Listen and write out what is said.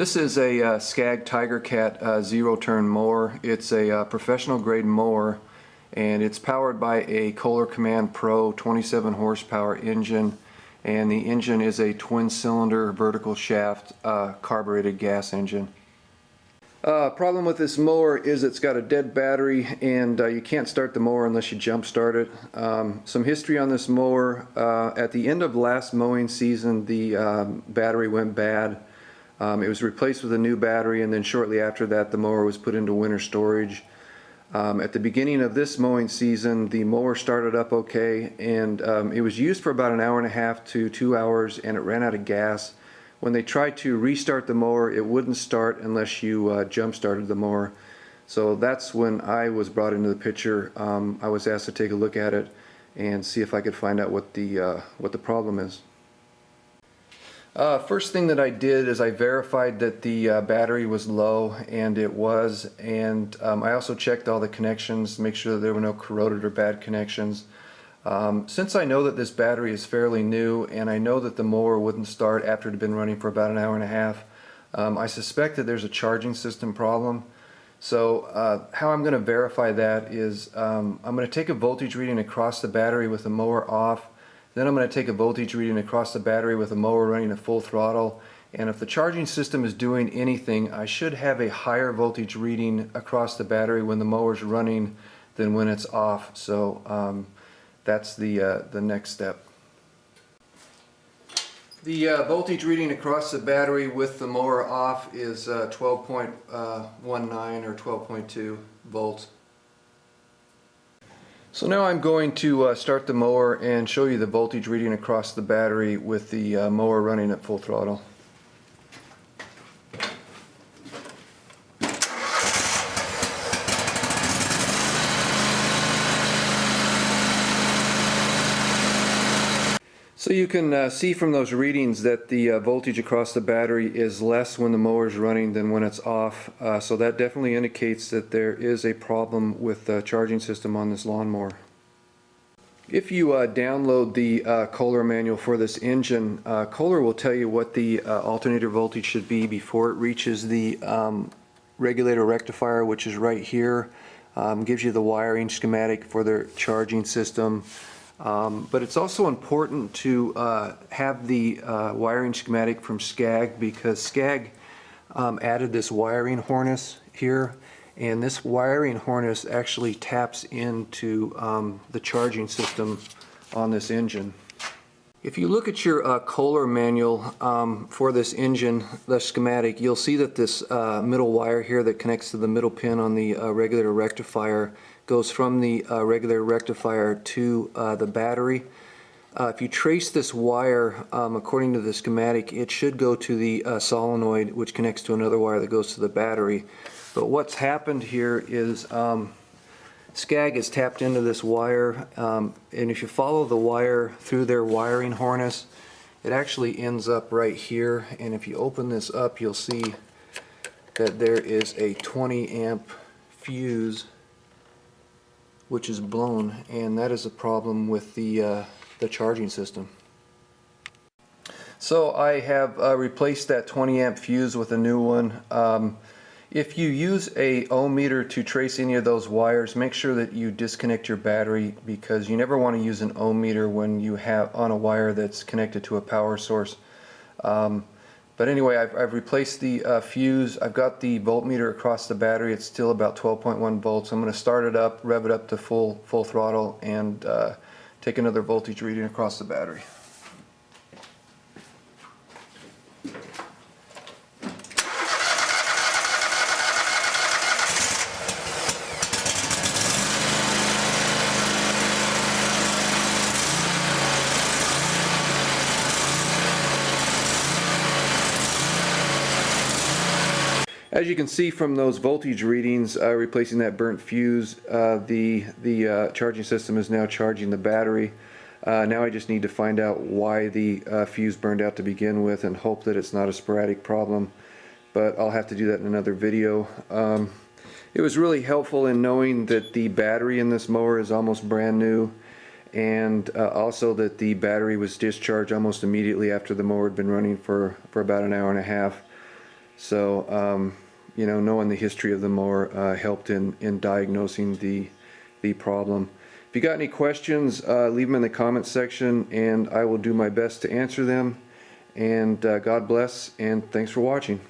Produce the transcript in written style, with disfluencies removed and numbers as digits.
This is a Scag Tiger Cat ZeroTurn mower. It's a professional grade mower, and it's powered by a Kohler Command Pro 27 horsepower engine, and the engine is a twin cylinder vertical shaft carbureted gas engine. Problem with this mower is it's got a dead battery, and you can't start the mower unless you jump start it. Some history on this mower: at the end of last mowing season, the battery went bad. It was replaced with a new battery, and then shortly after that the mower was put into winter storage. At the beginning of this mowing season, the mower started up okay, and it was used for about an hour and a half to 2 hours, and it ran out of gas. When they tried to restart the mower, it wouldn't start unless you jump started the mower. So that's when I was brought into the picture. I was asked to take a look at it and see if I could find out what the problem is. First thing that I did is I verified that the battery was low, and it was, and I also checked all the connections to make sure that there were no corroded or bad connections. Since I know that this battery is fairly new, and I know that the mower wouldn't start after it had been running for about an hour and a half, I suspect that there's a charging system problem. So how I'm going to verify that is I'm going to take a voltage reading across the battery with the mower off. Then I'm going to take a voltage reading across the battery with the mower running at full throttle, and if the charging system is doing anything, I should have a higher voltage reading across the battery when the mower's running than when it's off. So that's the next step. The voltage reading across the battery with the mower off is 12.19 or 12.2 volts. So now I'm going to start the mower and show you the voltage reading across the battery with the mower running at full throttle. So you can see from those readings that the voltage across the battery is less when the mower is running than when it's off. So that definitely indicates that there is a problem with the charging system on this lawnmower. If you download the Kohler manual for this engine, Kohler will tell you what the alternator voltage should be before it reaches the regulator rectifier, which is right here. Gives you the wiring schematic for their charging system. But it's also important to have the wiring schematic from Scag, because Scag added this wiring harness here, and this wiring harness actually taps into the charging system on this engine. If you look at your Kohler manual for this engine, the schematic, you'll see that this middle wire here that connects to the middle pin on the regulator rectifier goes from the regulator rectifier to the battery. If you trace this wire according to the schematic, it should go to the solenoid, which connects to another wire that goes to the battery. But what's happened here is Scag has tapped into this wire, and if you follow the wire through their wiring harness, it actually ends up right here, and if you open this up, you'll see that there is a 20 amp fuse which is blown, and that is a problem with the charging system. So I have replaced that 20 amp fuse with a new one. If you use a ohm meter to trace any of those wires, make sure that you disconnect your battery, because you never want to use an ohm meter when you have on a wire that's connected to a power source. But anyway, I've replaced the fuse. I've got the voltmeter across the battery. It's still about 12.1 volts. I'm going to start it up, rev it up to full throttle, and take another voltage reading across the battery. As you can see from those voltage readings, replacing that burnt fuse, the charging system is now charging the battery. Now I just need to find out why the fuse burned out to begin with, and hope that it's not a sporadic problem. But I'll have to do that in another video. It was really helpful in knowing that the battery in this mower is almost brand new, and also that the battery was discharged almost immediately after the mower had been running for about an hour and a half. So, you know, knowing the history of the mower helped in diagnosing the problem. If you got any questions, leave them in the comments section, and I will do my best to answer them. And God bless, and thanks for watching.